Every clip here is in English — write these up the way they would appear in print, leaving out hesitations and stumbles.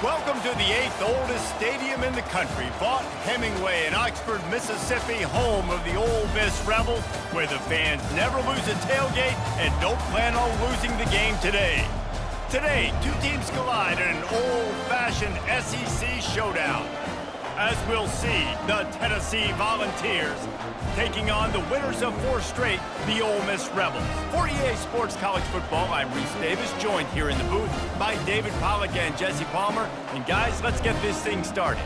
Welcome to the 8th oldest stadium in the country, Vaught Hemingway in Oxford, Mississippi, home of the Ole Miss Rebels, where the fans never lose a tailgate and don't plan on losing the game today. Today, two teams collide in an old-fashioned SEC showdown. As we'll see, the Tennessee Volunteers taking on the winners of 4 straight, the Ole Miss Rebels. For EA Sports College Football, I'm Reese Davis, joined here in the booth by David Pollack and Jesse Palmer. And guys, let's get this thing started.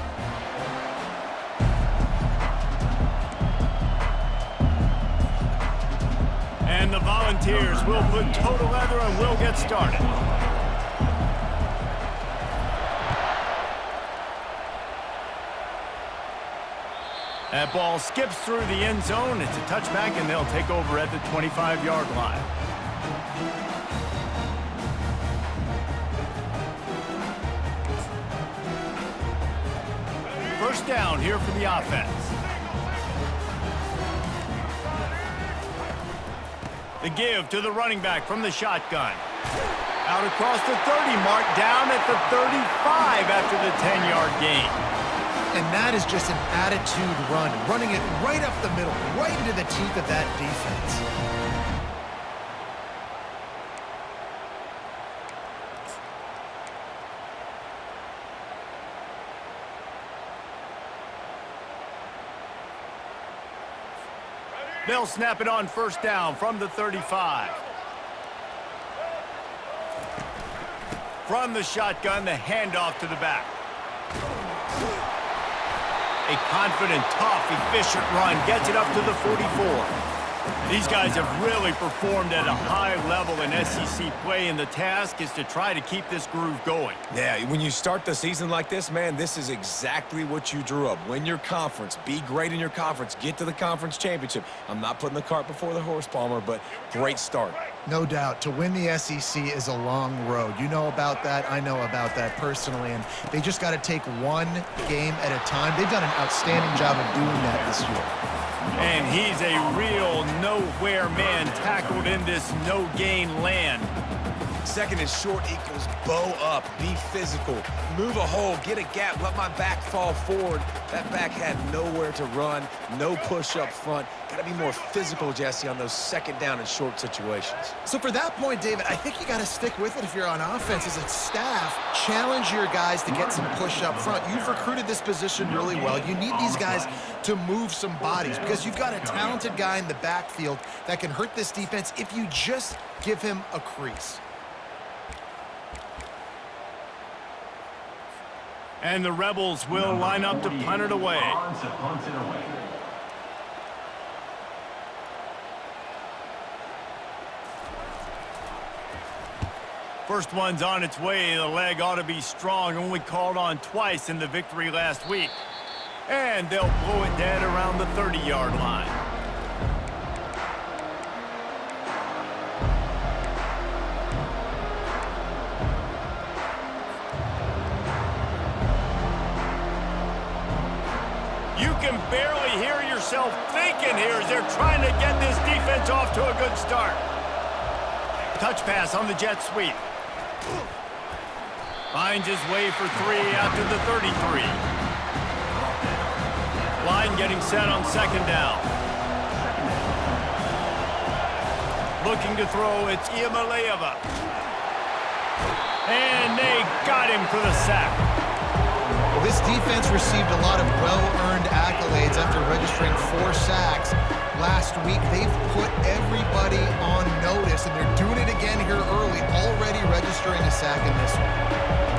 And the Volunteers will put toe to leather and we'll get started. That ball skips through the end zone. It's a touchback, and they'll take over at the 25-yard line. First down here for the offense. The give to the running back from the shotgun. Out across the 30 mark, down at the 35 after the 10-yard gain. And that is just an attitude run, running it right up the middle, right into the teeth of that defense. They'll snap it on first down from the 35. From the shotgun, the handoff to the back. A confident, tough, efficient run gets it up to the 44. These guys have really performed at a high level in SEC play, and the task is to try to keep this groove going. Yeah, when you start the season like this, man, this is exactly what you drew up. Win your conference, be great in your conference, get to the conference championship. I'm not putting the cart before the horse, Palmer, but great start. No doubt. To win the SEC is a long road. You know about that. I know about that personally. And they just got to take one game at a time. They've done an outstanding job of doing that this year. And he's a real nowhere man tackled in this no-gain land. Second and short equals bow up, be physical, move a hole, get a gap, let my back fall forward. That back had nowhere to run, no push up front. Got to be more physical, Jesse, on those second down and short situations. So for that point, David, I think you got to stick with it if you're on offense as a staff. Challenge your guys to get some push up front. You've recruited this position really well. You need these guys to move some bodies because you've got a talented guy in the backfield that can hurt this defense if you just give him a crease. And the Rebels will line up to punt it away. First one's on its way. The leg ought to be strong. Only called on twice in the victory last week. And they'll blow it dead around the 30-yard line. You can barely hear yourself thinking here as they're trying to get this defense off to a good start. Touch pass on the jet sweep. Finds his way for 3 out to the 33. Line getting set on second down. Looking to throw, it's Iamaleava. And they got him for the sack. Well, this defense received a lot of well-earned accolades after registering 4 sacks last week. They've put everybody on notice, and they're doing it again here early, already registering a sack in this one.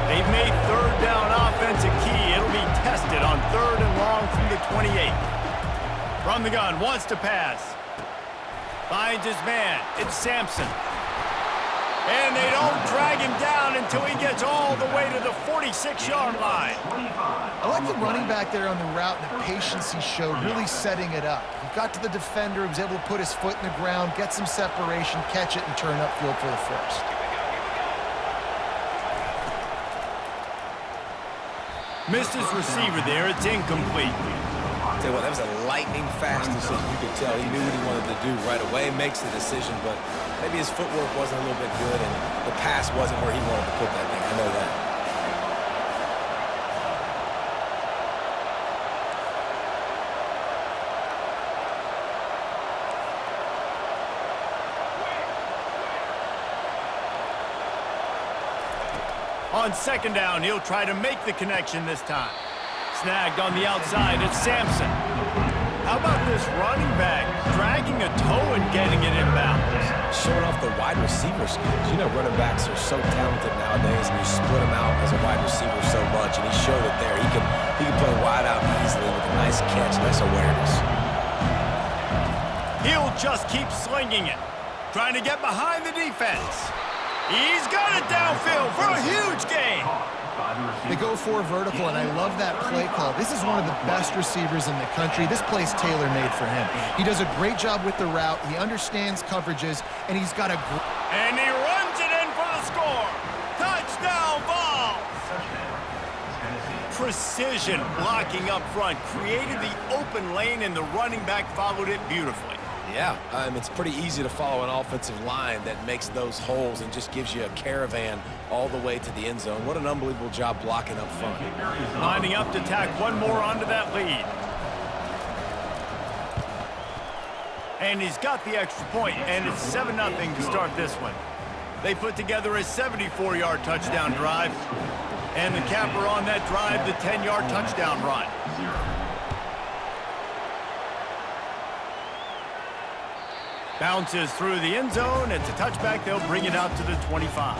They've made third down offense a key. It'll be tested on 3rd and long from the 28. From the gun, wants to pass. Finds his man. It's Sampson. And they don't drag him down until he gets all the way to the 46-yard line. I like the running back there on the route and the patience he showed, really setting it up. He got to the defender, he was able to put his foot in the ground, get some separation, catch it, and turn upfield for the first. Missed his receiver there. It's incomplete. Tell you what, that was a lightning-fast decision. You could tell he knew what he wanted to do right away, makes the decision, but maybe his footwork wasn't a little bit good, and the pass wasn't where he wanted to put that thing. I know that. On second down, he'll try to make the connection this time. Snagged on the outside, it's Sampson. How about this running back dragging a toe and getting it inbounds? Showing off the wide receiver skills. You know, running backs are so talented nowadays, and you split them out as a wide receiver so much, and he showed it there. He can play wide out easily with a nice catch, nice awareness. He'll just keep slinging it, trying to get behind the defense. He's got it downfield for a huge gain. They go for vertical, and I love that play call. This is one of the best receivers in the country. This play's tailor-made for him. He does a great job with the route. He understands coverages, and he's got a... And he runs it in for the score. Touchdown, Vols! Precision blocking up front created the open lane, and the running back followed it beautifully. Yeah, it's pretty easy to follow an offensive line that makes those holes and just gives you a caravan all the way to the end zone. What an unbelievable job blocking up front. Lining up to tack one more onto that lead. And he's got the extra point, and it's 7-0 to start this one. They put together a 74-yard touchdown drive, and the capper on that drive, the 10-yard touchdown run. Bounces through the end zone. It's a touchback. They'll bring it out to the 25.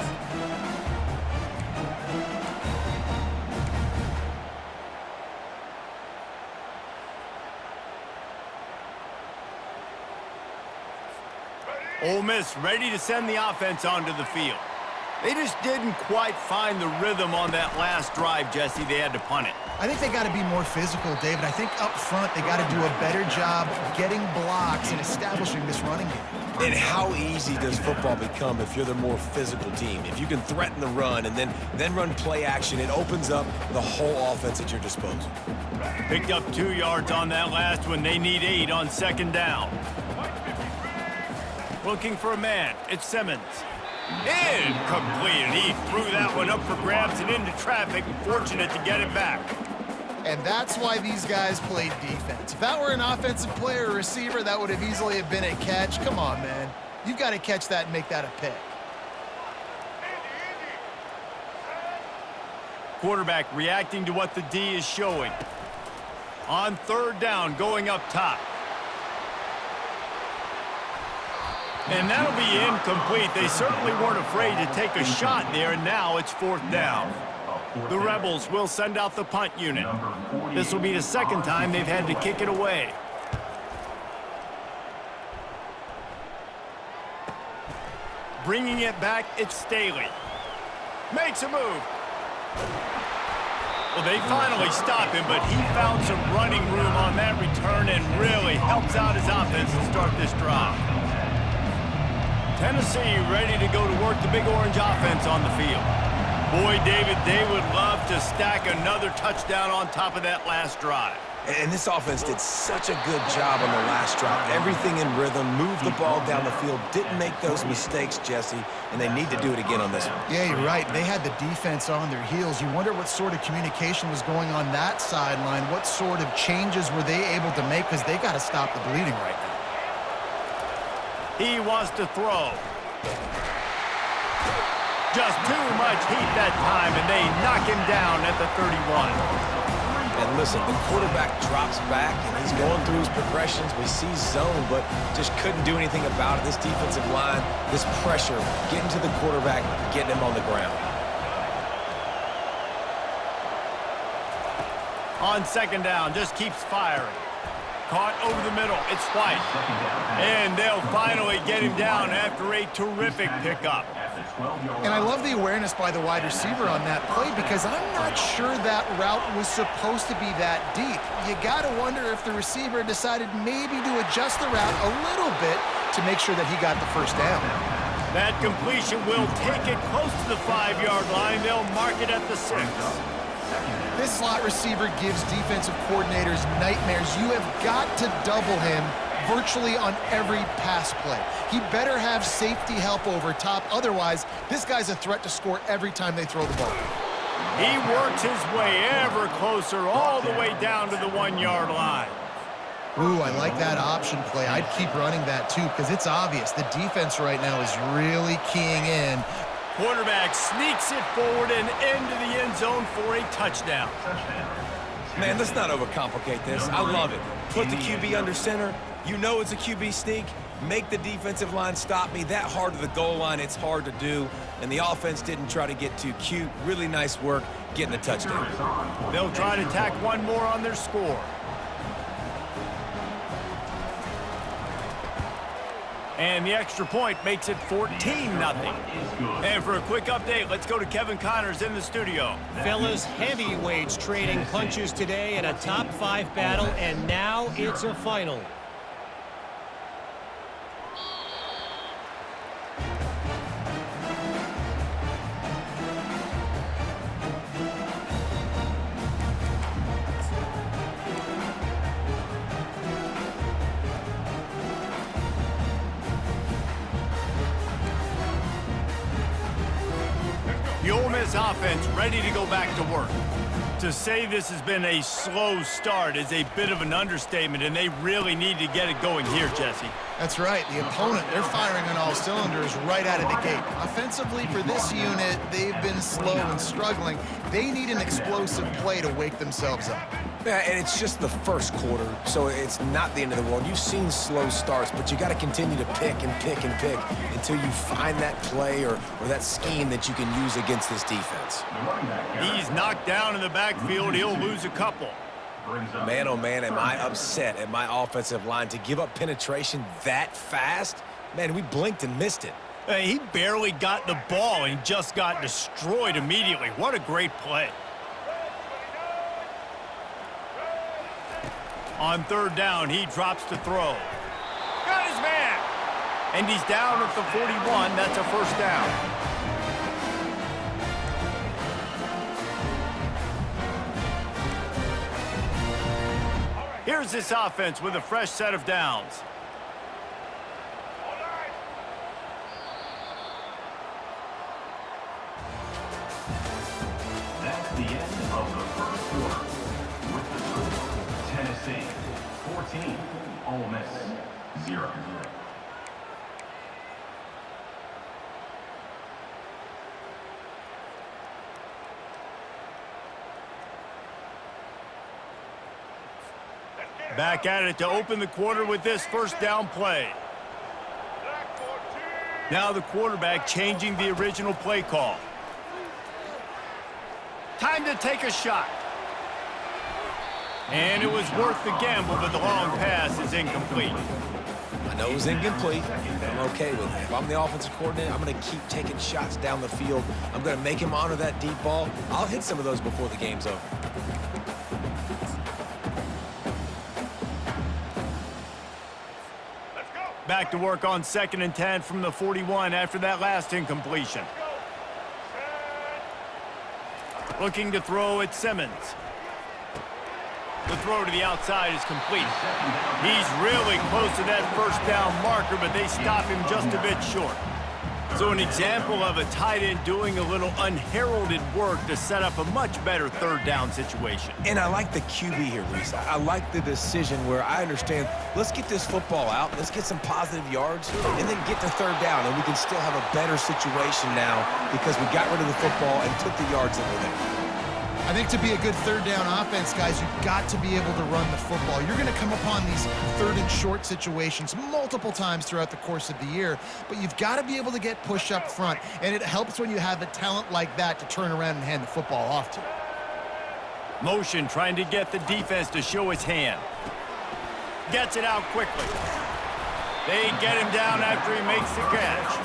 Ole Miss ready to send the offense onto the field. They just didn't quite find the rhythm on that last drive, Jesse. They had to punt it. I think they got to be more physical, David. I think up front they got to do a better job getting blocks and establishing this running game. And how easy does football become if you're the more physical team? If you can threaten the run and then run play action, it opens up the whole offense at your disposal. Picked up 2 yards on that last one. They need 8 on second down. Looking for a man. It's Simmons. Incomplete. He threw that one up for grabs and into traffic. Fortunate to get it back. And that's why these guys played defense. If that were an offensive player or receiver, that would have easily have been a catch. Come on, man. You've got to catch that and make that a pick. Quarterback reacting to what the D is showing. On third down, going up top. And that'll be incomplete. They certainly weren't afraid to take a shot there, and now it's fourth down. The Rebels will send out the punt unit. This will be the second time they've had to kick it away. Bringing it back, it's Staley. Makes a move. Well, they finally stop him, but he found some running room on that return and really helps out his offense to start this drive. Tennessee ready to go to work the Big Orange offense on the field. Boy, David, they would love to stack another touchdown on top of that last drive. And this offense did such a good job on the last drive. Everything in rhythm, moved the ball down the field, didn't make those mistakes, Jesse, and they need to do it again on this one. Yeah, you're right. They had the defense on their heels. You wonder what sort of communication was going on that sideline. What sort of changes were they able to make, because they got to stop the bleeding right now. He wants to throw. Just too much heat that time, and they knock him down at the 31. And listen, the quarterback drops back, and he's going through his progressions. We see zone, but just couldn't do anything about it. This defensive line, this pressure, getting to the quarterback, getting him on the ground. On second down, just keeps firing. Caught over the middle. It's White. And they'll finally get him down after a terrific pickup. And I love the awareness by the wide receiver on that play, because I'm not sure that route was supposed to be that deep. You got to wonder if the receiver decided maybe to adjust the route a little bit to make sure that he got the first down. That completion will take it close to the 5-yard line. They'll mark it at the 6. This slot receiver gives defensive coordinators nightmares. You have got to double him virtually on every pass play. He better have safety help over top. Otherwise, this guy's a threat to score every time they throw the ball. He works his way ever closer all the way down to the 1-yard line. Ooh, I like that option play. I'd keep running that too, because it's obvious the defense right now is really keying in. Quarterback sneaks it forward and into the end zone for a touchdown. Man, let's not overcomplicate this. I love it. Put the QB under center. You know it's a QB sneak. Make the defensive line stop me. That hard to the goal line, it's hard to do. And the offense didn't try to get too cute. Really nice work getting a touchdown. They'll try to tack one more on their score. And the extra point makes it 14-0. And for a quick update, let's go to Kevin Connors in the studio. Fellas, heavyweights trading punches today in a top-5 battle, and now it's a final. The Ole Miss offense ready to go back to work. To say this has been a slow start is a bit of an understatement, and they really need to get it going here, Jesse. That's right. The opponent, they're firing on all cylinders right out of the gate. Offensively, for this unit, they've been slow and struggling. They need an explosive play to wake themselves up. Yeah, and it's just the first quarter, so it's not the end of the world. You've seen slow starts, but you got to continue to pick and pick and pick until you find that play or that scheme that you can use against this defense. He's knocked down in the backfield. He'll lose a couple. Man, oh man, am I upset at my offensive line to give up penetration that fast? Man, we blinked and missed it. He barely got the ball and just got destroyed immediately. What a great play. On third down, he drops to throw. Got his man. And he's down at the 41. That's a first down. Here's this offense with a fresh set of downs. That's the end of the first quarter. With the score, Tennessee 14, Ole Miss 0. Back at it to open the quarter with this first down play. Now the quarterback changing the original play call. Time to take a shot. And it was worth the gamble, but the long pass is incomplete. I know it was incomplete, but I'm okay with it. If I'm the offensive coordinator, I'm going to keep taking shots down the field. I'm going to make him honor that deep ball. I'll hit some of those before the game's over. Back to work on 2nd and 10 from the 41 after that last incompletion. Looking to throw at Simmons. The throw to the outside is complete. He's really close to that first down marker, but they stop him just a bit short. So an example of a tight end doing a little unheralded work to set up a much better third down situation. And I like the QB here, Reese. I like the decision where I understand, let's get this football out, let's get some positive yards, and then get to third down, and we can still have a better situation now because we got rid of the football and took the yards that were there. I think to be a good third down offense, guys, you've got to be able to run the football. You're going to come upon these third and short situations multiple times throughout the course of the year, but you've got to be able to get push up front, and it helps when you have a talent like that to turn around and hand the football off to. Motion trying to get the defense to show his hand. Gets it out quickly. They get him down after he makes the catch.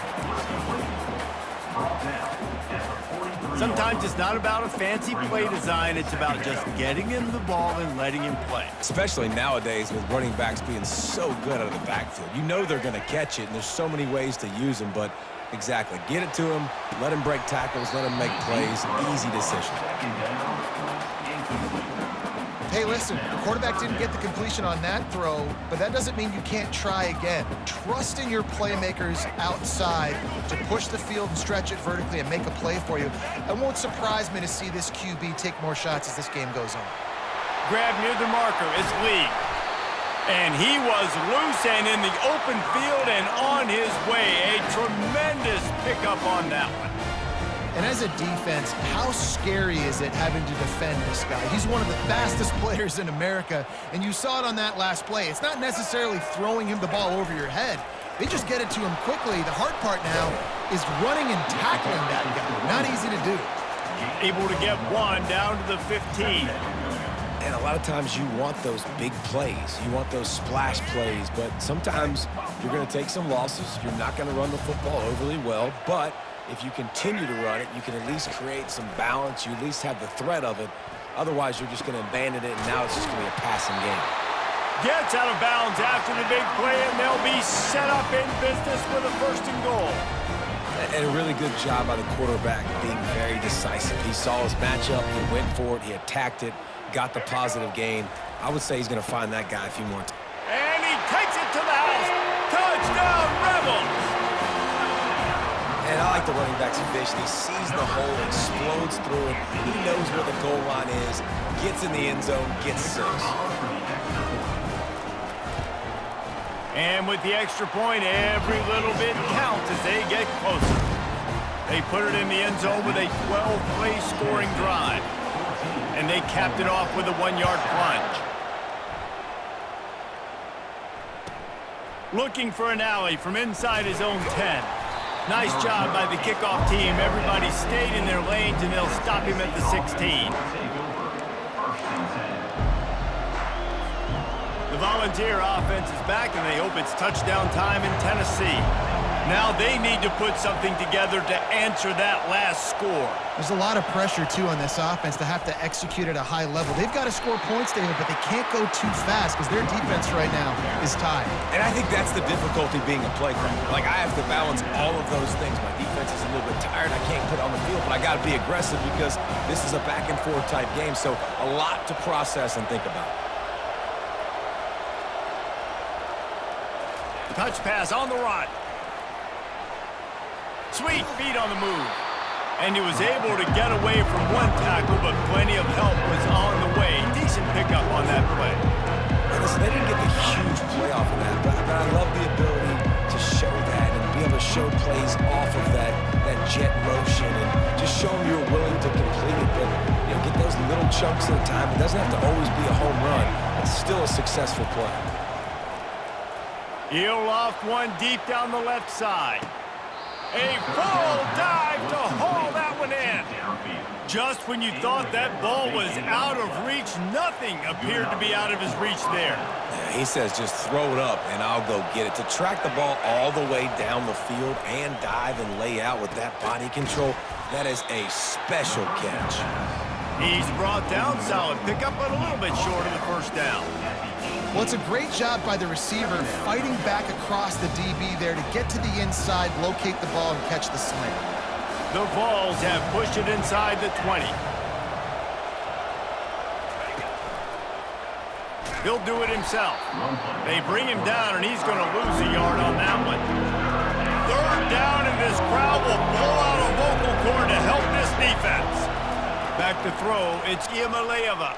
Sometimes it's not about a fancy play design, it's about just getting him the ball and letting him play. Especially nowadays with running backs being so good out of the backfield. You know they're going to catch it, and there's so many ways to use them, but exactly. Get it to him, let him break tackles, let him make plays. Easy decision. Hey, listen, the quarterback didn't get the completion on that throw, but that doesn't mean you can't try again. Trust in your playmakers outside to push the field and stretch it vertically and make a play for you. It won't surprise me to see this QB take more shots as this game goes on. Grab near the marker is Lee. And he was loose and in the open field and on his way. A tremendous pickup on that one. And as a defense, how scary is it having to defend this guy? He's one of the fastest players in America, and you saw it on that last play. It's not necessarily throwing him the ball over your head. They just get it to him quickly. The hard part now is running and tackling that guy. Not easy to do. Able to get one down to the 15. And a lot of times you want those big plays. You want those splash plays, but sometimes you're going to take some losses. You're not going to run the football overly well, but if you continue to run it, you can at least create some balance. You at least have the threat of it. Otherwise, you're just going to abandon it, and now it's just going to be a passing game. Gets out of bounds after the big play, and they'll be set up in business with a 1st and goal. And a really good job by the quarterback being very decisive. He saw his matchup, he went for it, he attacked it, got the positive gain. I would say he's going to find that guy if he wants. And he takes it to the house. Touchdown, Rebels! And I like the running back's vision. He sees the hole, explodes through it. He knows where the goal line is, gets in the end zone, gets 6. And with the extra point, every little bit counts as they get closer. They put it in the end zone with a 12-play scoring drive. And they capped it off with a 1-yard plunge. Looking for an alley from inside his own 10. Nice job by the kickoff team. Everybody stayed in their lanes, and they'll stop him at the 16. The Volunteer offense is back, and they hope it's touchdown time in Tennessee. Now they need to put something together to answer that last score. There's a lot of pressure, too, on this offense to have to execute at a high level. They've got to score points, David, but they can't go too fast because their defense right now is tied. And I think that's the difficulty being a play caller. Like, I have to balance all of those things. My defense is a little bit tired. I can't put it on the field, but I got to be aggressive because this is a back-and-forth type game, so a lot to process and think about. Touch pass on the run. Sweet feet on the move. And he was able to get away from one tackle, but plenty of help was on the way. Decent pickup on that play. And listen, they didn't get the huge play off of that, but I love the ability to show that and be able to show plays off of that jet motion and just show them you're willing to complete it. But, you know, get those little chunks at a time. It doesn't have to always be a home run. It's still a successful play. He'll loft one deep down the left side. A full dive to haul that one in. Just when you thought that ball was out of reach, nothing appeared to be out of his reach there. Yeah, he says just throw it up and I'll go get it. To track the ball all the way down the field and dive and lay out with that body control, that is a special catch. He's brought down, solid pickup, but a little bit short of the 1st down. Well, it's a great job by the receiver fighting back across the DB there to get to the inside, locate the ball, and catch the slant. The Vols have pushed it inside the 20. He'll do it himself. They bring him down, and he's going to lose a yard on that one. 3rd down, and this crowd will blow out a vocal cord to help this defense. Back to throw, it's Iamaleava.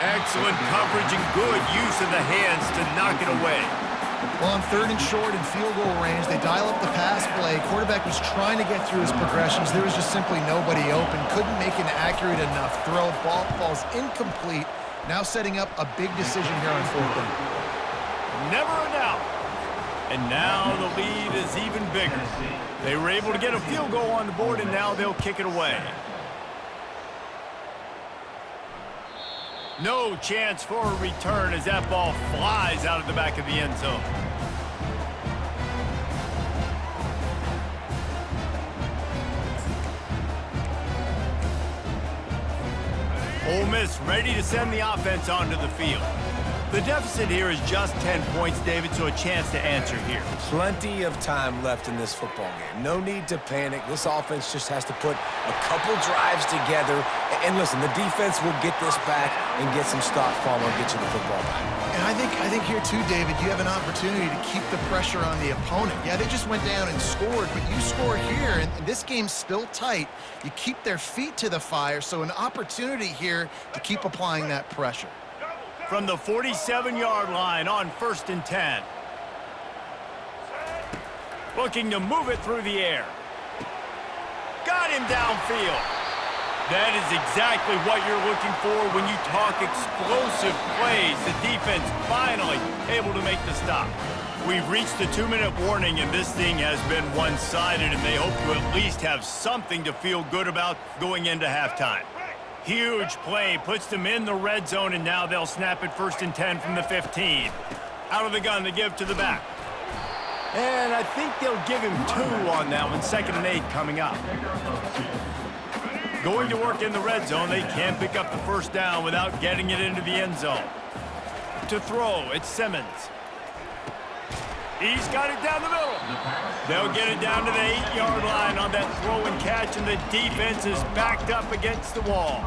Excellent coverage and good use of the hands to knock it away. Well, on 3rd and short and field goal range, they dial up the pass play. Quarterback was trying to get through his progressions. There was just simply nobody open. Couldn't make an accurate enough throw. Ball falls incomplete. Now setting up a big decision here on 4th down. Never a doubt. And now the lead is even bigger. They were able to get a field goal on the board, and now they'll kick it away. No chance for a return as that ball flies out of the back of the end zone. Ole Miss ready to send the offense onto the field. The deficit here is just 10 points, David, so a chance to answer here. Plenty of time left in this football game. No need to panic. This offense just has to put a couple drives together. And listen, the defense will get this back and get some stop form and get you the football back. And I think here too, David, you have an opportunity to keep the pressure on the opponent. Yeah, they just went down and scored, but you score here, and this game's still tight. You keep their feet to the fire, so an opportunity here to keep applying that pressure. From the 47-yard line on 1st and 10. Looking to move it through the air. and downfield. That is exactly what you're looking for when you talk explosive plays. The defense finally able to make the stop. We've reached the 2-minute warning, and this thing has been one-sided, and they hope to at least have something to feel good about going into halftime. Huge play, puts them in the red zone, and now they'll snap it 1st and 10 from the 15. Out of the gun to give to the back. And I think they'll give him 2 on that one, 2nd and 8 coming up. Going to work in the red zone, they can't pick up the 1st down without getting it into the end zone. To throw, it's Simmons. He's got it down the middle. They'll get it down to the 8-yard line on that throw and catch, and the defense is backed up against the wall.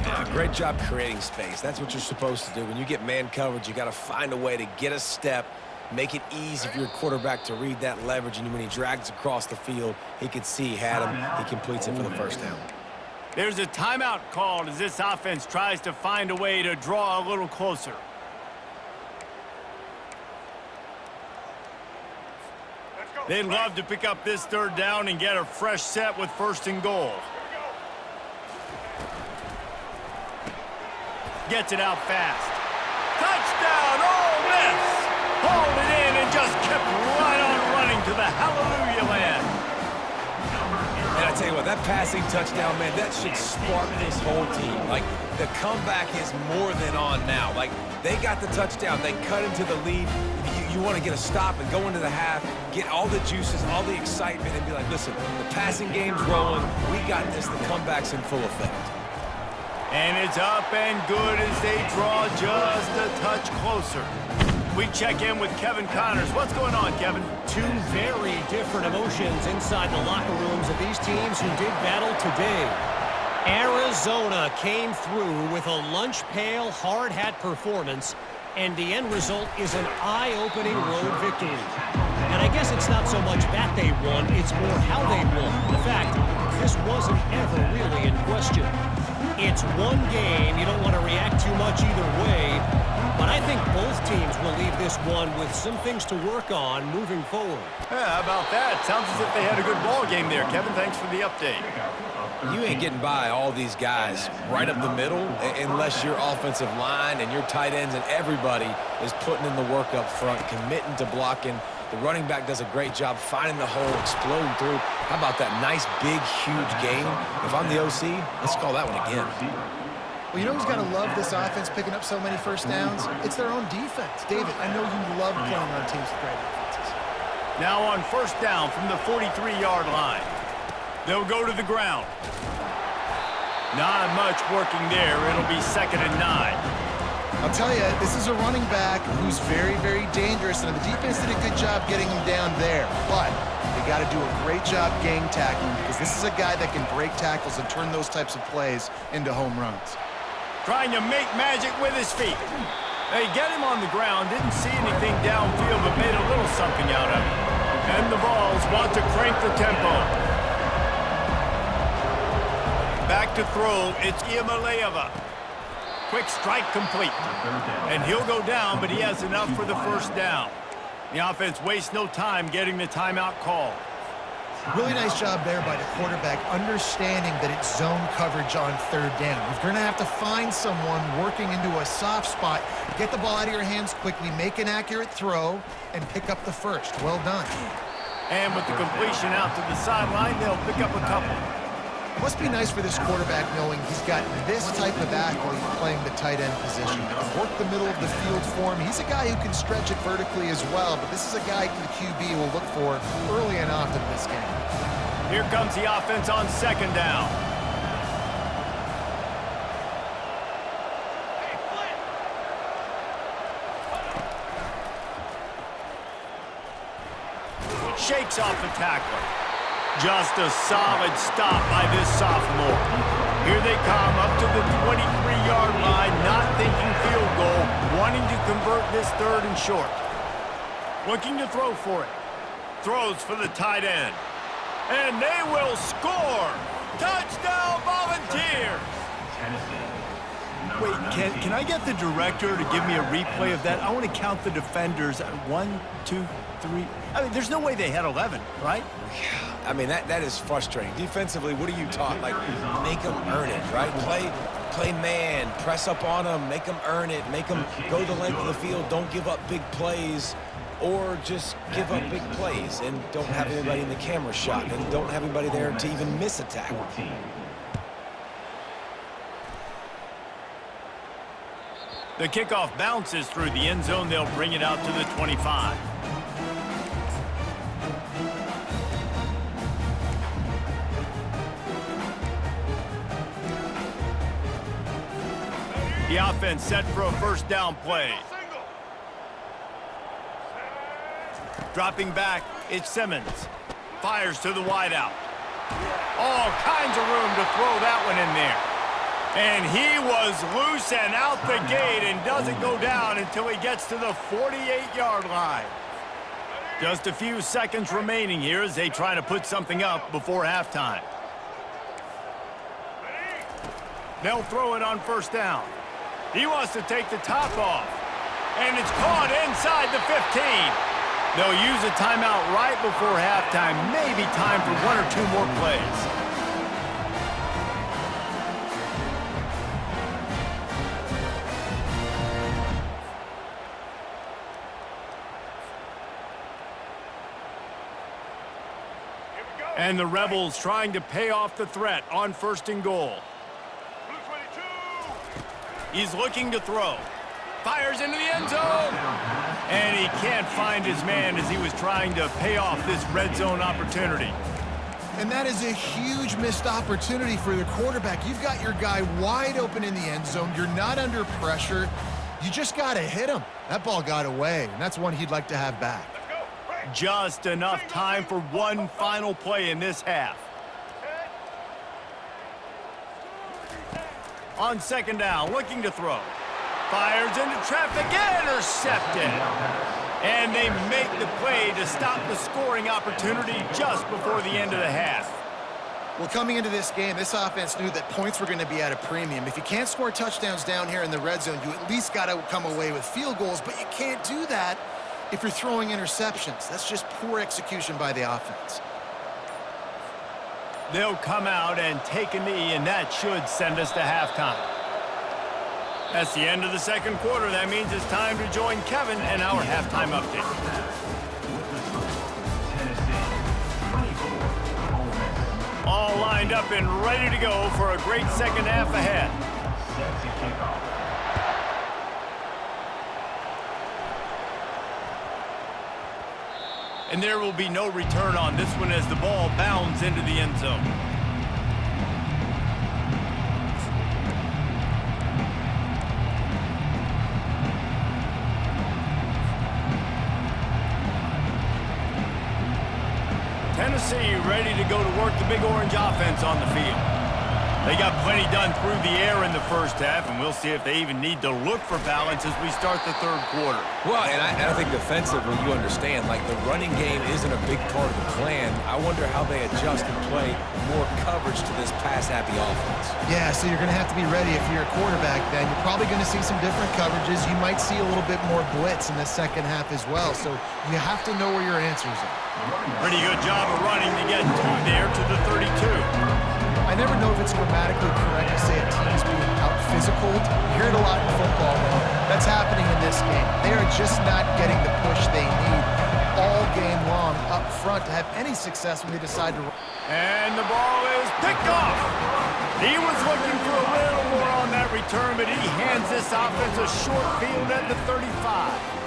Yeah, great job creating space. That's what you're supposed to do. When you get man coverage, you got to find a way to get a step, make it easy for your quarterback to read that leverage, and when he drags across the field, he can see he had him. He completes it for the 1st down. There's a timeout called as this offense tries to find a way to draw a little closer. They'd love to pick up this 3rd down and get a fresh set with 1st and goal. Gets it out fast. Touchdown, Ole Miss! Hauled it in and just kept right on running to the hallelujah land. And I tell you what, that passing touchdown, man, that should spark this whole team. Like, the comeback is more than on now. Like, they got the touchdown. They cut into the lead. You want to get a stop and go into the half, get all the juices, all the excitement, and be like, listen, the passing game's rolling. We got this. The comeback's in full effect. And it's up and good as they draw just a touch closer. We check in with Kevin Connors. What's going on, Kevin? 2 very different emotions inside the locker rooms of these teams who did battle today. Arizona came through with a lunch pail hard hat performance, and the end result is an eye-opening road victory. And I guess it's not so much that they won, it's more how they won. The fact, this wasn't ever really in question. It's one game, you don't want to react too much either way, but I think both teams will leave this one with some things to work on moving forward. Yeah, how about that? Sounds as if they had a good ball game there. Kevin, thanks for the update. You ain't getting by all these guys right up the middle unless your offensive line and your tight ends and everybody is putting in the work up front, committing to blocking. The running back does a great job finding the hole, exploding through. How about that nice, big, huge game? If I'm the OC, let's call that one again. Well, you know who's got to love this offense picking up so many 1st downs? It's their own defense. David, I know you love playing on teams with great offenses. Now on 1st down from the 43-yard line. They'll go to the ground. Not much working there. It'll be 2nd and 9. I'll tell you, this is a running back who's very, very dangerous, and the defense did a good job getting him down there. But they got to do a great job gang tackling because this is a guy that can break tackles and turn those types of plays into home runs. Trying to make magic with his feet. They get him on the ground, didn't see anything downfield, but made a little something out of it. And the Vols want to crank the tempo. Back to throw, it's Iamaleava. Quick strike complete. And he'll go down, but he has enough for the 1st down. The offense wastes no time getting the timeout called. Really nice job there by the quarterback, understanding that it's zone coverage on 3rd down. If you're going to have to find someone working into a soft spot, get the ball out of your hands quickly, make an accurate throw, and pick up the 1st. Well done. And with the completion out to the sideline, they'll pick up a couple. It must be nice for this quarterback knowing he's got this type of athlete playing the tight end position. He can work the middle of the field for him. He's a guy who can stretch it vertically as well, but this is a guy the QB will look for early and often in this game. Here comes the offense on 2nd down. Shakes off the tackler. Just a solid stop by this sophomore. Here they come up to the 23-yard line, not thinking field goal, wanting to convert this 3rd and short. Looking to throw for it. Throws for the tight end. And they will score! Touchdown, Volunteers! Tennessee. Wait, can I get the director to give me a replay of that? I want to count the defenders. 1, 2, 3. I mean, there's no way they had 11, right? I mean, that is frustrating. Defensively, what are you taught? Like, make them earn it, right? Play man, press up on them, make them earn it, make them go the length of the field, don't give up big plays, or just give up big plays and don't have anybody in the camera shot and don't have anybody there to even miss a tackle. 14. The kickoff bounces through the end zone. They'll bring it out to the 25. The offense set for a first down play. Dropping back, it's Simmons. Fires to the wideout. All kinds of room to throw that one in there. And he was loose and out the gate and doesn't go down until he gets to the 48-yard line. Just a few seconds remaining here as they try to put something up before halftime. They'll throw it on first down. He wants to take the top off. And it's caught inside the 15. They'll use a timeout right before halftime. Maybe time for 1 or 2 more plays. And the Rebels trying to pay off the threat on 1st and goal. He's looking to throw. Fires into the end zone. And he can't find his man as he was trying to pay off this red zone opportunity. And that is a huge missed opportunity for the quarterback. You've got your guy wide open in the end zone. You're not under pressure. You just got to hit him. That ball got away, and that's one he'd like to have back. Just enough time for one final play in this half. On 2nd down, looking to throw. Fires into traffic, intercepted. And they make the play to stop the scoring opportunity just before the end of the half. Well, coming into this game, this offense knew that points were going to be at a premium. If you can't score touchdowns down here in the red zone, you at least got to come away with field goals, but you can't do that if you're throwing interceptions. That's just poor execution by the offense. They'll come out and take a knee, and that should send us to halftime. That's the end of the 2nd quarter. That means it's time to join Kevin and our halftime update. All lined up and ready to go for a great 2nd half ahead. Set to kick off. And there will be no return on this one as the ball bounds into the end zone. Tennessee ready to go to work the Big Orange offense on the field. They got plenty done through the air in the first half, and we'll see if they even need to look for balance as we start the 3rd quarter. Well, and I think defensively, you understand, like the running game isn't a big part of the plan. I wonder how they adjust and play more coverage to this pass-happy offense. Yeah, so you're going to have to be ready if you're a quarterback then. You're probably going to see some different coverages. You might see a little bit more blitz in the 2nd half as well, so you have to know where your answers are. Pretty good job of running to get there to the 32. I never know if it's grammatically correct to say a team is being out-physicaled. You hear it a lot in football, though. That's happening in this game. They are just not getting the push they need all game long up front to have any success when they decide to run. And the ball is picked off. He was looking for a little more on that return, but he hands this offense a short field at the 35.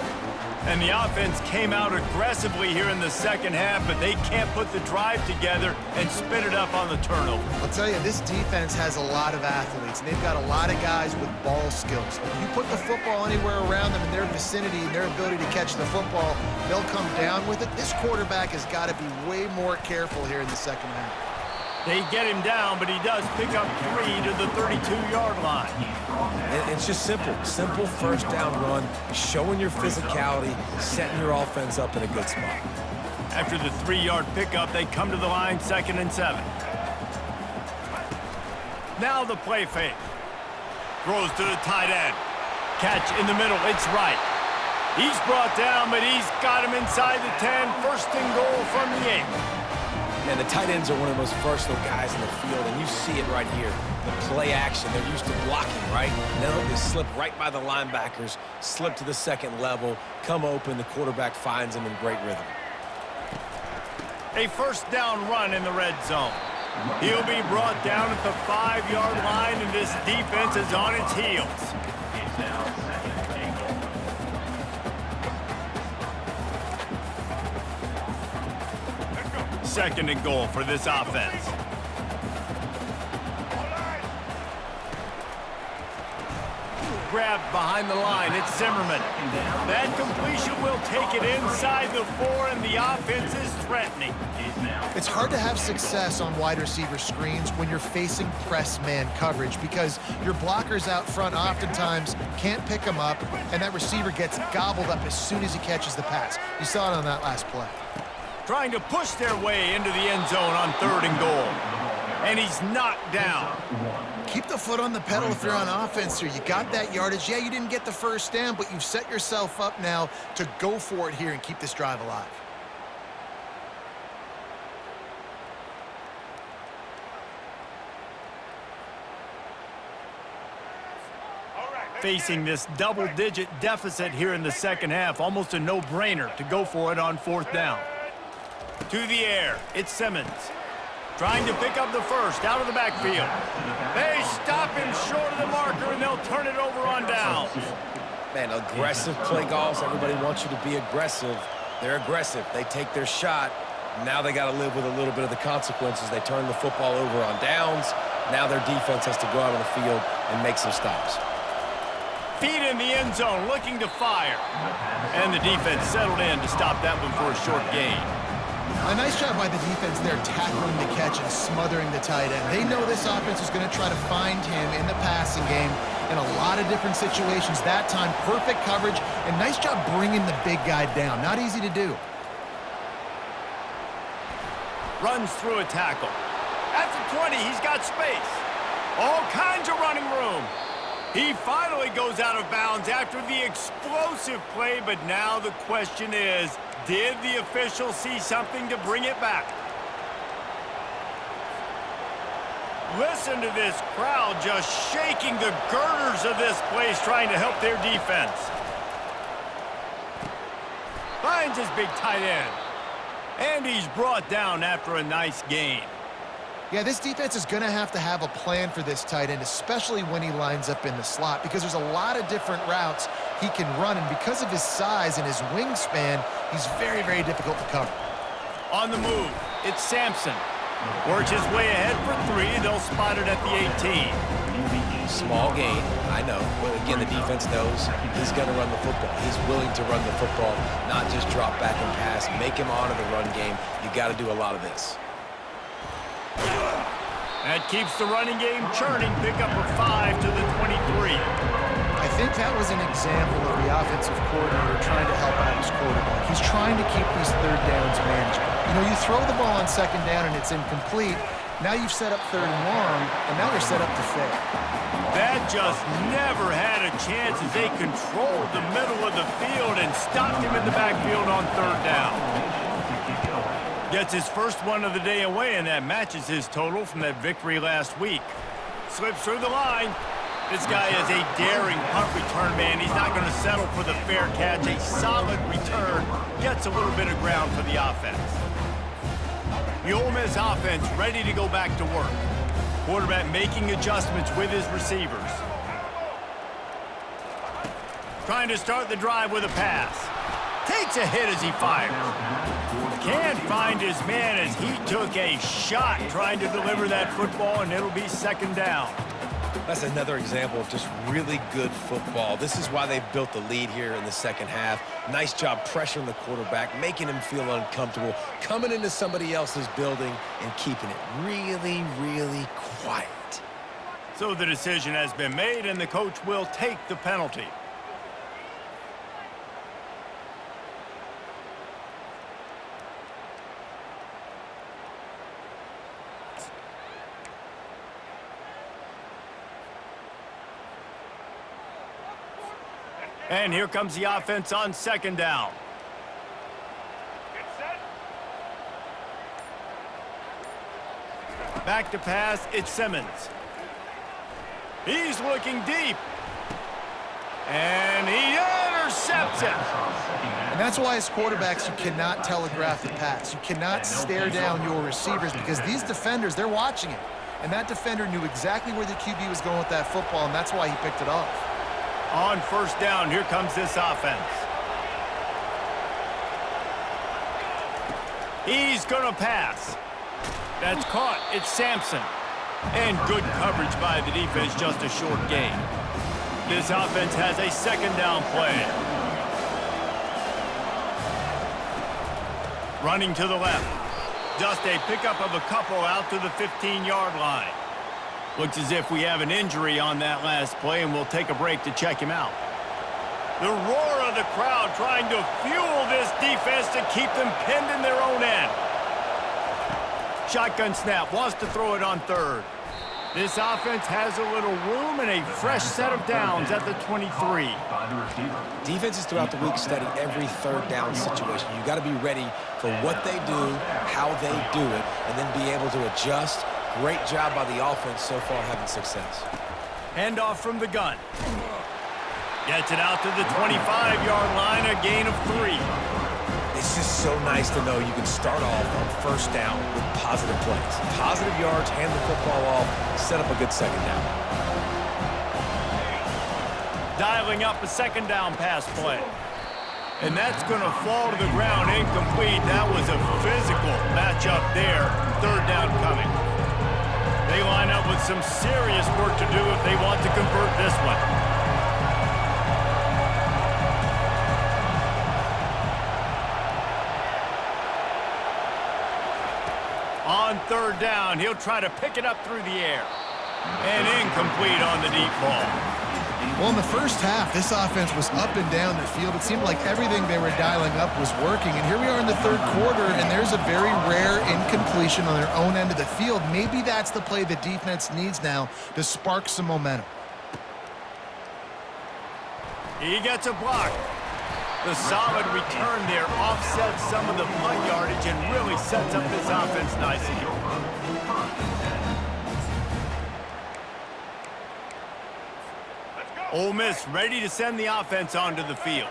And the offense came out aggressively here in the 2nd half, but they can't put the drive together and spit it up on the turnover. I'll tell you, this defense has a lot of athletes, and they've got a lot of guys with ball skills. If you put the football anywhere around them in their vicinity and their ability to catch the football, they'll come down with it. This quarterback has got to be way more careful here in the 2nd half. They get him down, but he does pick up 3 to the 32-yard line. It's just simple 1st down run, showing your physicality, setting your offense up in a good spot. After the 3-yard pickup, they come to the line 2nd and 7. Now the play fake. Throws to the tight end. Catch in the middle. It's right. He's brought down, but he's got him inside the 10. First and goal from the 8. Man, the tight ends are one of the most versatile guys in the field, and you see it right here. The play action, they're used to blocking, right? Now they slip right by the linebackers, slip to the second level, come open, the quarterback finds them in great rhythm. A first down run in the red zone. He'll be brought down at the 5-yard line, and this defense is on its heels. It's now second and goal. Second and goal for this offense. Grabbed behind the line. It's Zimmerman. That completion will take it inside the 4, and the offense is threatening. It's hard to have success on wide receiver screens when you're facing press man coverage because your blockers out front oftentimes can't pick them up, and that receiver gets gobbled up as soon as he catches the pass. You saw it on that last play. Trying to push their way into the end zone on 3rd and goal. And he's knocked down. Keep the foot on the pedal if you're on offense here. You got that yardage. Yeah, you didn't get the first down, but you've set yourself up now to go for it here and keep this drive alive. Facing this double-digit deficit here in the second half, almost a no-brainer to go for it on 4th down. To the air, it's Simmons. Trying to pick up the first out of the backfield. They stop him short of the marker, and they'll turn it over on downs. Man, aggressive play calls. Everybody wants you to be aggressive. They're aggressive. They take their shot. Now they got to live with a little bit of the consequences. They turn the football over on downs. Now their defense has to go out on the field and make some stops. Feet in the end zone, looking to fire. And the defense settled in to stop that one for a short gain. A nice job by the defense there tackling the catch and smothering the tight end. They know this offense is going to try to find him in the passing game in a lot of different situations. That time, perfect coverage, and nice job bringing the big guy down. Not easy to do. Runs through a tackle. At the 20, he's got space. All kinds of running room. He finally goes out of bounds after the explosive play, but now the question is, did the official see something to bring it back? Listen to this crowd just shaking the girders of this place, trying to help their defense. Finds his big tight end. And he's brought down after a nice gain. Yeah, this defense is going to have a plan for this tight end, especially when he lines up in the slot, because there's a lot of different routes he can run, and because of his size and his wingspan, he's very, very difficult to cover. On the move, it's Sampson. Works his way ahead for 3. They'll spot it at the 18. Small gain, I know. But again, the defense knows he's going to run the football. He's willing to run the football, not just drop back and pass, make him honor the run game. You got to do a lot of this. That keeps the running game churning. Pick up a 5 to the 23. I think that was an example of the offensive coordinator trying to help out his quarterback. He's trying to keep these 3rd downs manageable. You know, you throw the ball on 2nd down and it's incomplete. Now you've set up 3rd and long, and now they're set up to fail. That just never had a chance as they controlled the middle of the field and stopped him in the backfield on 3rd down. Gets his first one of the day away, and that matches his total from that victory last week. Slips through the line. This guy is a daring punt return man. He's not going to settle for the fair catch. A solid return. Gets a little bit of ground for the offense. The Ole Miss offense ready to go back to work. Quarterback making adjustments with his receivers. Trying to start the drive with a pass. Takes a hit as he fires. Can't find his man as he took a shot trying to deliver that football, and it'll be 2nd down. That's another example of just really good football. This is why they've built the lead here in the second half. Nice job pressuring the quarterback, making him feel uncomfortable, coming into somebody else's building and keeping it really, really quiet. So the decision has been made, and the coach will take the penalty. And here comes the offense on second down. Back to pass, it's Simmons. He's looking deep. And he intercepts it. And that's why as quarterbacks, you cannot telegraph the pass. You cannot stare down your receivers because these defenders, they're watching it. And that defender knew exactly where the QB was going with that football, and that's why he picked it off. On first down, here comes this offense. He's going to pass. That's caught. It's Sampson. And good coverage by the defense, just a short gain. This offense has a second down play. Running to the left. Just a pickup of a couple out to the 15-yard line. Looks as if we have an injury on that last play, and we'll take a break to check him out. The roar of the crowd trying to fuel this defense to keep them pinned in their own end. Shotgun snap, wants to throw it on third. This offense has a little room and a fresh set of downs at the 23. Defenses throughout the week study every third down situation. You got to be ready for what they do, how they do it, and then be able to adjust. Great job by the offense so far having success. Handoff from the gun. Gets it out to the 25-yard line, a gain of 3. It's just so nice to know you can start off on first down with positive plays. Positive yards, hand the football off, set up a good second down. Dialing up a second down pass play. And that's going to fall to the ground incomplete. That was a physical matchup there. Third down coming. They line up with some serious work to do if they want to convert this one. On third down, he'll try to pick it up through the air. And incomplete on the deep ball. Well, in the first half, this offense was up and down the field. It seemed like everything they were dialing up was working. And here we are in the third quarter, and there's a very rare incompletion on their own end of the field. Maybe that's the play the defense needs now to spark some momentum. He gets a block. The solid return there offsets some of the punt yardage and really sets up this offense nicely. Ole Miss ready to send the offense onto the field.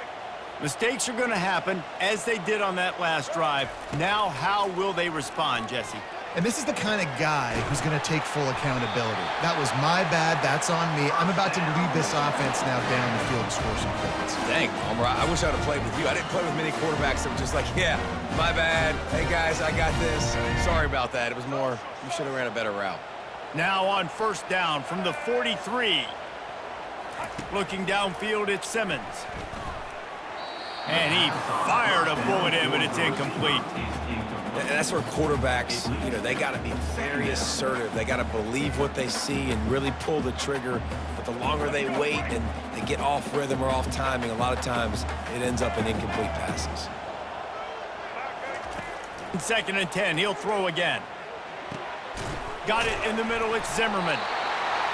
Mistakes are going to happen, as they did on that last drive. Now, how will they respond, Jesse? And this is the kind of guy who's going to take full accountability. That was my bad. That's on me. I'm about to lead this offense now down the field to score some points. Dang, Palmer, I wish I would have played with you. I didn't play with many quarterbacks that were just like, yeah, my bad. Hey, guys, I got this. Sorry about that. It was more, you should have ran a better route. Now on first down from the 43. Looking downfield, it's Simmons. And he fired a bullet in, but it's incomplete. And that's where quarterbacks, they got to be very assertive. They got to believe what they see and really pull the trigger. But the longer they wait and they get off rhythm or off timing, a lot of times it ends up in incomplete passes. Second and 10, he'll throw again. Got it in the middle, it's Zimmerman.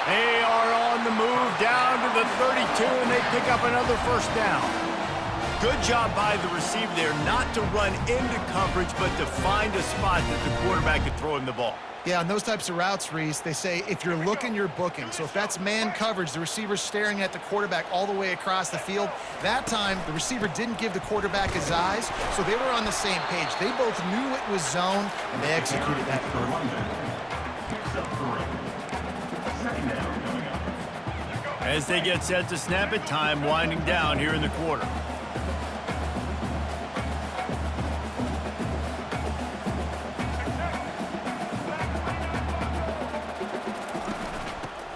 They are on the move down to the 32, and they pick up another first down. Good job by the receiver there not to run into coverage, but to find a spot that the quarterback could throw him the ball. Yeah, on those types of routes, Reese, they say if you're looking, you're booking. So if that's man coverage, the receiver's staring at the quarterback all the way across the field. That time, the receiver didn't give the quarterback his eyes, so they were on the same page. They both knew it was zone, and they executed that perfectly. As they get set to snap it, time winding down here in the quarter.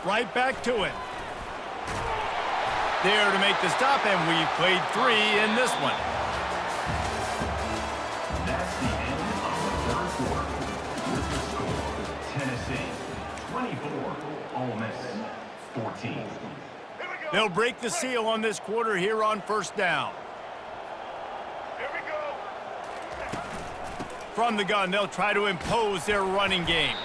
Right back to it. There to make the stop, and we've played 3 in this one. That's the end of the third quarter. With the score, Tennessee 24, Ole Miss 14. They'll break the seal on this quarter here on first down. Here we go. From the gun, they'll try to impose their running game.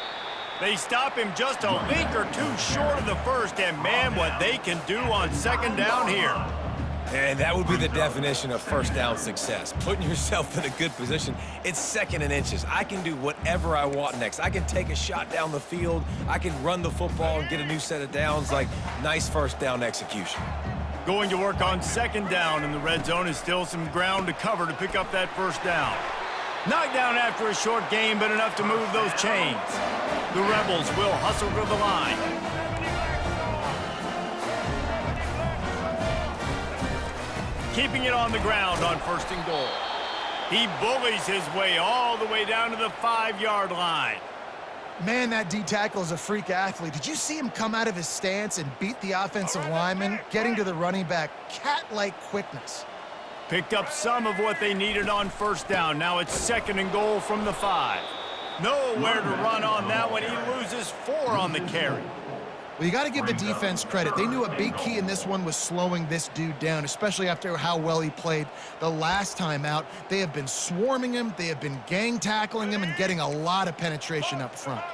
They stop him just a link or two short of the first, and man, what they can do on second down here. And that would be the definition of first down success. Putting yourself in a good position. It's 2nd and inches. I can do whatever I want next. I can take a shot down the field. I can run the football and get a new set of downs. Like, nice first down execution. Going to work on 2nd down in the red zone is still some ground to cover to pick up that first down. Knocked down after a short gain, but enough to move those chains. The Rebels will hustle to the line. Keeping it on the ground on 1st and goal. He bullies his way all the way down to the 5-yard line. Man, that D tackle is a freak athlete. Did you see him come out of his stance and beat the offensive lineman, getting to the running back? Cat-like quickness. Picked up some of what they needed on 1st down. Now it's 2nd and goal from the 5. Nowhere to run on that one. He loses 4 on the carry. Well, you got to give the defense credit. They knew a big key in this one was slowing this dude down, especially after how well he played the last time out. They have been swarming him. They have been gang tackling him and getting a lot of penetration up front.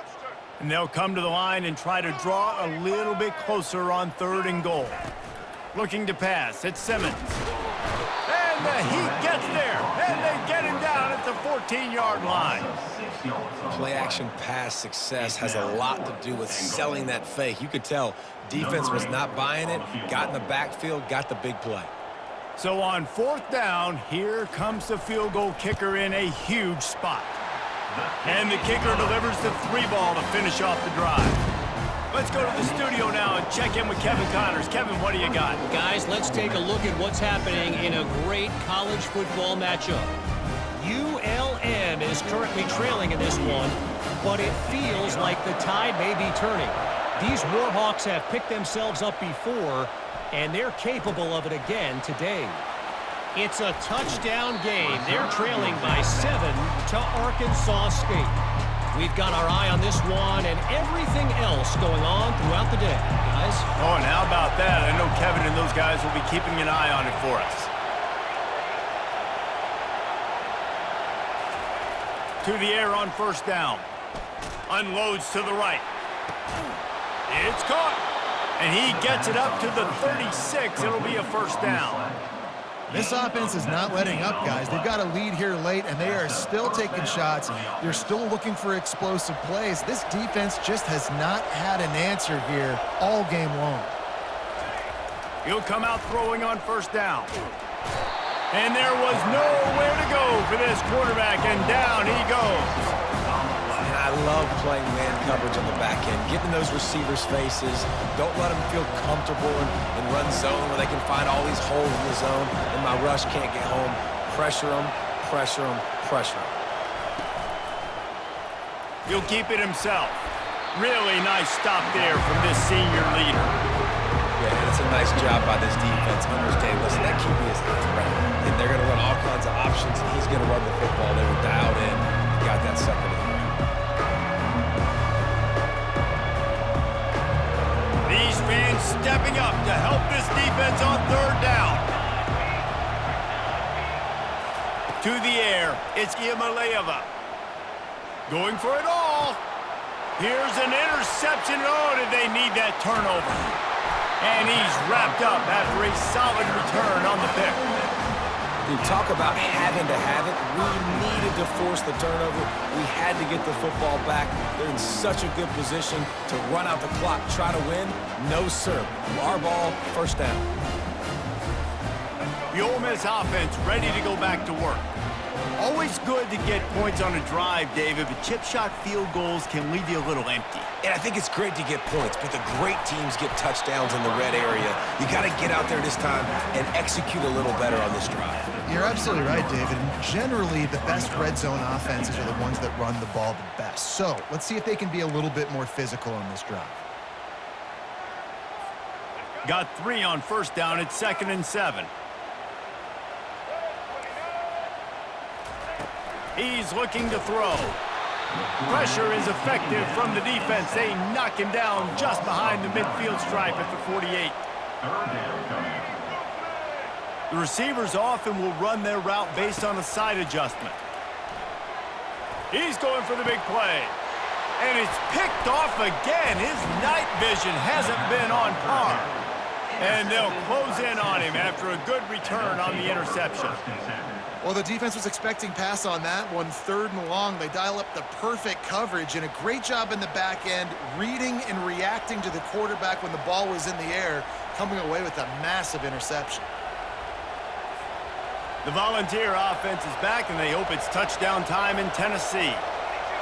And they'll come to the line and try to draw a little bit closer on 3rd and goal. Looking to pass. It's Simmons. And the Heat gets there. And they get him down at the 14-yard line. Play-action pass success has a lot to do with selling that fake. You could tell defense was not buying it, got in the backfield, got the big play. So on 4th down, here comes the field goal kicker in a huge spot. And the kicker delivers the 3-ball to finish off the drive. Let's go to the studio now and check in with Kevin Connors. Kevin, what do you got? Guys, let's take a look at what's happening in a great college football matchup. ULM is currently trailing in this one, but it feels like the tide may be turning. These Warhawks have picked themselves up before, and they're capable of it again today. It's a touchdown game. They're trailing by 7 to Arkansas State. We've got our eye on this one and everything else going on throughout the day, guys. Oh, and how about that? I know Kevin and those guys will be keeping an eye on it for us. To the air on 1st down. Unloads to the right. It's caught. And he gets it up to the 36. It'll be a 1st down. This offense is not letting up, guys. They've got a lead here late, and they are still taking shots. They're still looking for explosive plays. This defense just has not had an answer here all game long. He'll come out throwing on 1st down. And there was nowhere to go for this quarterback, and down he goes. And I love playing man coverage on the back end, getting those receivers' faces. Don't let them feel comfortable in run zone where they can find all these holes in the zone, and my rush can't get home. Pressure them, pressure them, pressure them. He'll keep it himself. Really nice stop there from this senior leader. Yeah, it's a nice job by this defense. Understand, listen, that QB is a threat, and they're going to run all kinds of options, and he's going to run the football. They were dialed in. He got that second in. These fans stepping up to help this defense on 3rd down. To the air, it's Iamaleava. Going for it all. Here's an interception. Oh, did they need that turnover? And he's wrapped up after a solid return on the pick. Dude, talk about having to have it. We needed to force the turnover. We had to get the football back. They're in such a good position to run out the clock, try to win. No, sir. Our ball, 1st down. The Ole Miss offense ready to go back to work. Always good to get points on a drive, David, but chip shot field goals can leave you a little empty. And I think it's great to get points, but the great teams get touchdowns in the red area. You got to get out there this time and execute a little better on this drive. You're absolutely right, David. And generally, the best red zone offenses are the ones that run the ball the best. So let's see if they can be a little bit more physical on this drive. Got 3 on 1st down. It's 2nd and 7. He's looking to throw. Pressure is effective from the defense. They knock him down just behind the midfield stripe at the 48. The receivers often will run their route based on a side adjustment. He's going for the big play. And it's picked off again. His night vision hasn't been on par. And they'll close in on him after a good return on the interception. Well, the defense was expecting pass on that one. 3rd and long. They dial up the perfect coverage and a great job in the back end, reading and reacting to the quarterback when the ball was in the air, coming away with a massive interception. The Volunteer offense is back, and they hope it's touchdown time in Tennessee.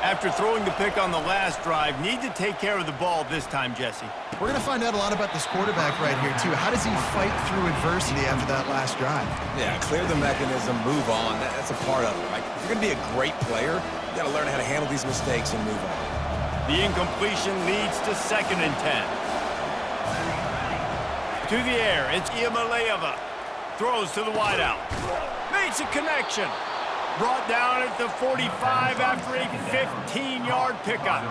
After throwing the pick on the last drive, need to take care of the ball this time, Jesse. We're going to find out a lot about this quarterback right here, too. How does he fight through adversity after that last drive? Yeah, clear the mechanism, move on. That's a part of it, right? If you're going to be a great player, you got to learn how to handle these mistakes and move on. The incompletion leads to 2nd and 10. To the air, it's Iamaleava. Throws to the wideout. Makes a connection. Brought down at the 45 after a 15-yard pickup.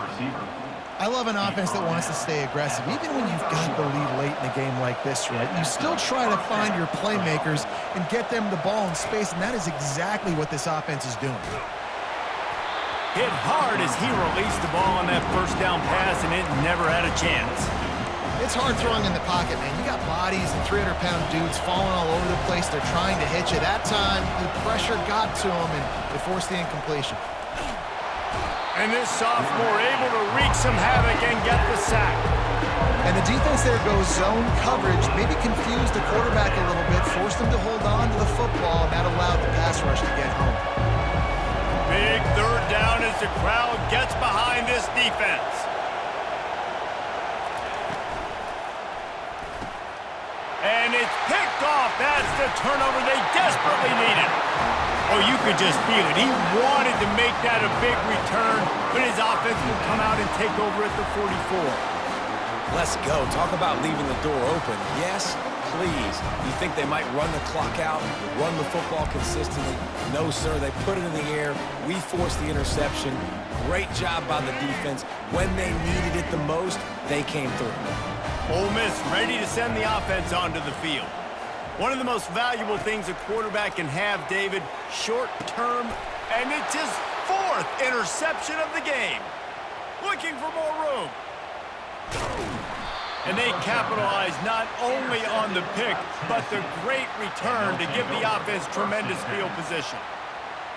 I love an offense that wants to stay aggressive. Even when you've got the lead late in a game like this, right, you still try to find your playmakers and get them the ball in space, and that is exactly what this offense is doing. Hit hard as he released the ball on that 1st down pass, and it never had a chance. It's hard throwing in the pocket, man. You got bodies and 300-pound dudes falling all over the place. They're trying to hit you. That time, the pressure got to them, and it forced the incompletion. And this sophomore able to wreak some havoc and get the sack. And the defense there goes zone coverage, maybe confused the quarterback a little bit, forced him to hold on to the football, and that allowed the pass rush to get home. Big 3rd down as the crowd gets behind this defense. And it's picked off. That's the turnover they desperately needed. Oh, you could just feel it. He wanted to make that a big return, but his offense will come out and take over at the 44. Let's go. Talk about leaving the door open. Yes, please. You think they might run the clock out, run the football consistently? No, sir. They put it in the air. We forced the interception. Great job by the defense. When they needed it the most, they came through. Ole Miss ready to send the offense onto the field. One of the most valuable things a quarterback can have, David, short term, and it's his 4th interception of the game. Looking for more room. And they capitalize not only on the pick, but the great return to give the offense tremendous field position.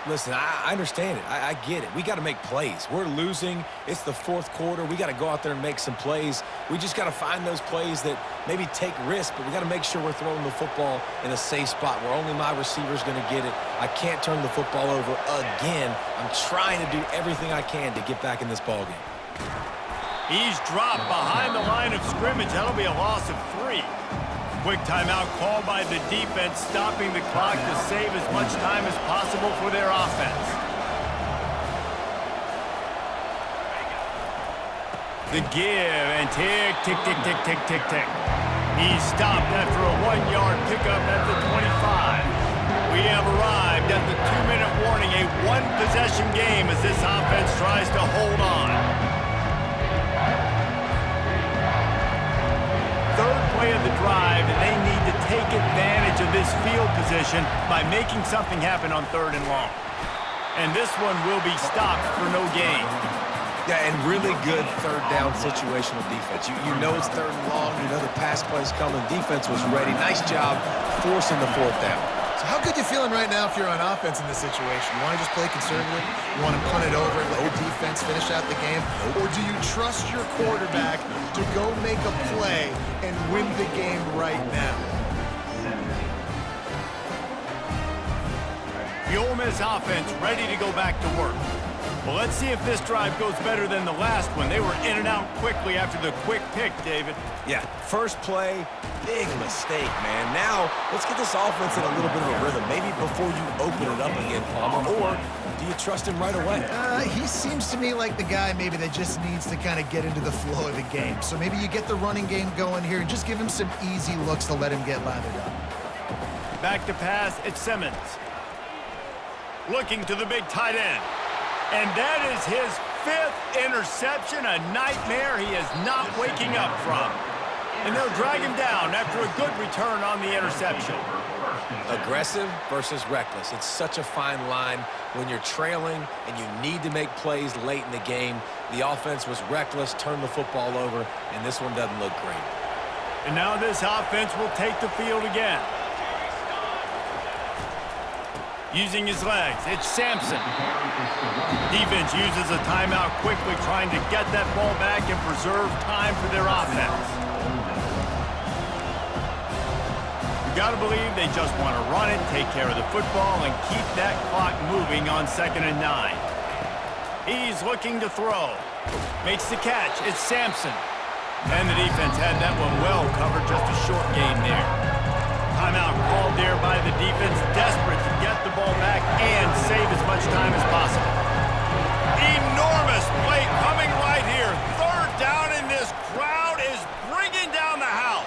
Listen, I understand it. I get it. We got to make plays. We're losing. It's the 4th quarter. We got to go out there and make some plays. We just got to find those plays that maybe take risks, but we got to make sure we're throwing the football in a safe spot where only my receiver's going to get it. I can't turn the football over again. I'm trying to do everything I can to get back in this ballgame. He's dropped behind the line of scrimmage. That'll be a loss of 3. Quick timeout called by the defense, stopping the clock to save as much time as possible for their offense. The give and tick, tick, tick, tick, tick, tick, tick. He's stopped after a 1-yard pickup at the 25. We have arrived at the 2-minute warning, a 1-possession game as this offense tries to hold on. 3rd play of the drive, and they need to take advantage of this field position by making something happen on 3rd and long. And this one will be stopped for no gain. Yeah, and really good 3rd down situational defense. You know it's 3rd and long. You know the pass play's coming. Defense was ready. Nice job forcing the 4th down. So how good you feeling right now if you're on offense in this situation? You want to just play conservative? You want to punt it over and let your defense finish out the game? Or do you trust your quarterback to go make a play and win the game right now? The Ole Miss offense ready to go back to work. Well, let's see if this drive goes better than the last one. They were in and out quickly after the quick pick, David. Yeah, first play, big mistake, man. Now, let's get this offense in a little bit of a rhythm. Maybe before you open it up again, Palmer, or do you trust him right away? He seems to me like the guy maybe that just needs to kind of get into the flow of the game. So maybe you get the running game going here and just give him some easy looks to let him get lathered up. Back to pass, it's Simmons. Looking to the big tight end. And that is his 5th interception, a nightmare he is not waking up from. And they'll drag him down after a good return on the interception. Aggressive versus reckless. It's such a fine line when you're trailing and you need to make plays late in the game. The offense was reckless, turned the football over, and this one doesn't look great. And now this offense will take the field again. Using his legs, it's Sampson. Defense uses a timeout quickly, trying to get that ball back and preserve time for their offense. You got to believe they just want to run it, take care of the football, and keep that clock moving on 2nd and 9. He's looking to throw. Makes the catch. It's Sampson. And the defense had that one well covered, just a short gain there. Timeout called there by the defense, desperate to get the ball back and save as much time as possible. Enormous play coming right here. 3rd down, and this crowd is bringing down the house.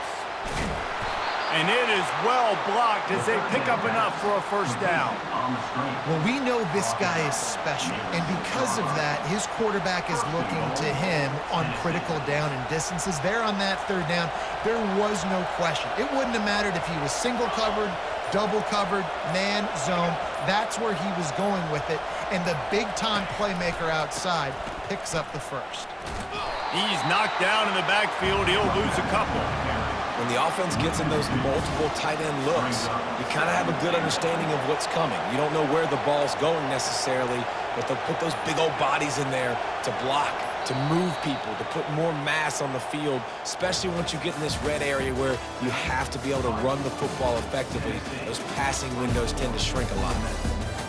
And it is well blocked as they pick up enough for a 1st down. Well, we know this guy is special, and because of that, his quarterback is looking to him on critical down and distances. There on that 3rd down, there was no question. It wouldn't have mattered if he was single covered, double covered, man, zone. That's where he was going with it, and the big-time playmaker outside picks up the 1st. He's knocked down in the backfield. He'll lose a couple. When the offense gets in those multiple tight end looks, you kind of have a good understanding of what's coming. You don't know where the ball's going necessarily, but they'll put those big old bodies in there to block, to move people, to put more mass on the field, especially once you get in this red area where you have to be able to run the football effectively. Those passing windows tend to shrink a lot.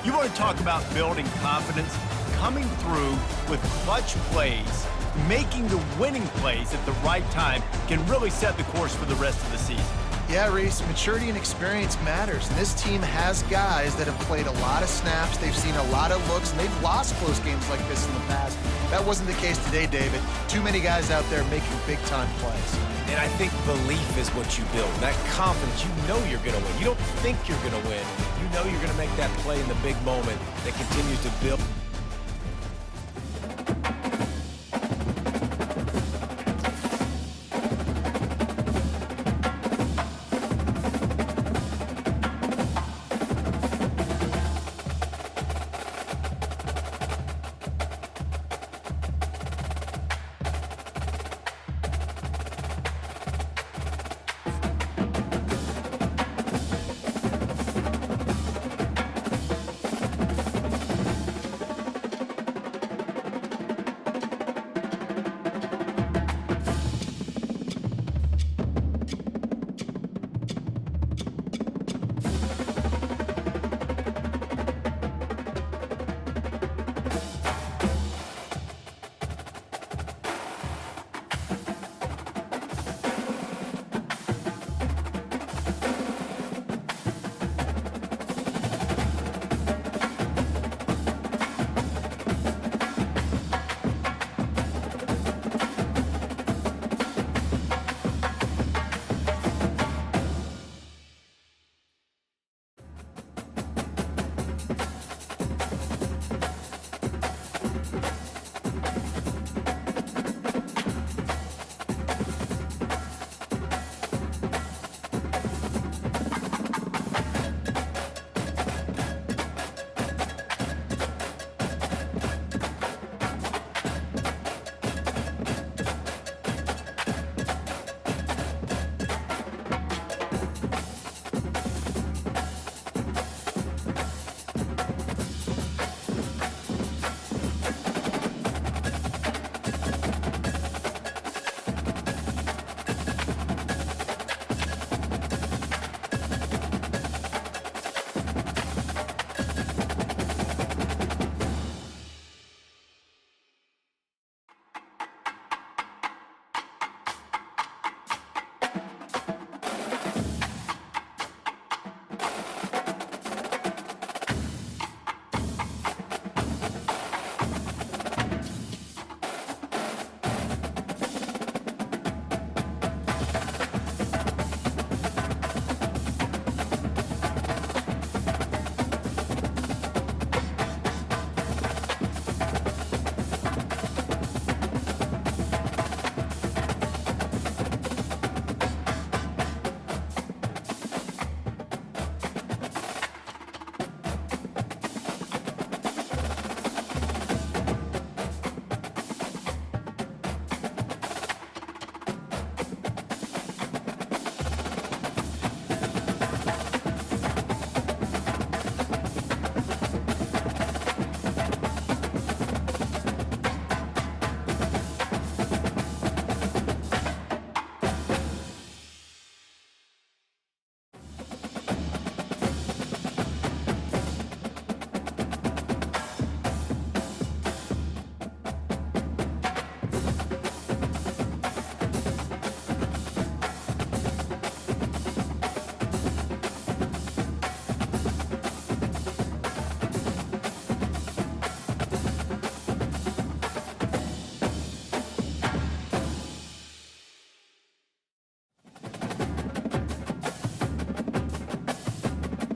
You want to talk about building confidence? Coming through with clutch plays, making the winning plays at the right time can really set the course for the rest of the season. Yeah, Reese, maturity and experience matters. And this team has guys that have played a lot of snaps. They've seen a lot of looks, and they've lost close games like this in the past. That wasn't the case today, David. Too many guys out there making big-time plays. And I think belief is what you build. That confidence, you know you're going to win. You don't think you're going to win. You know you're going to make that play in the big moment that continues to build.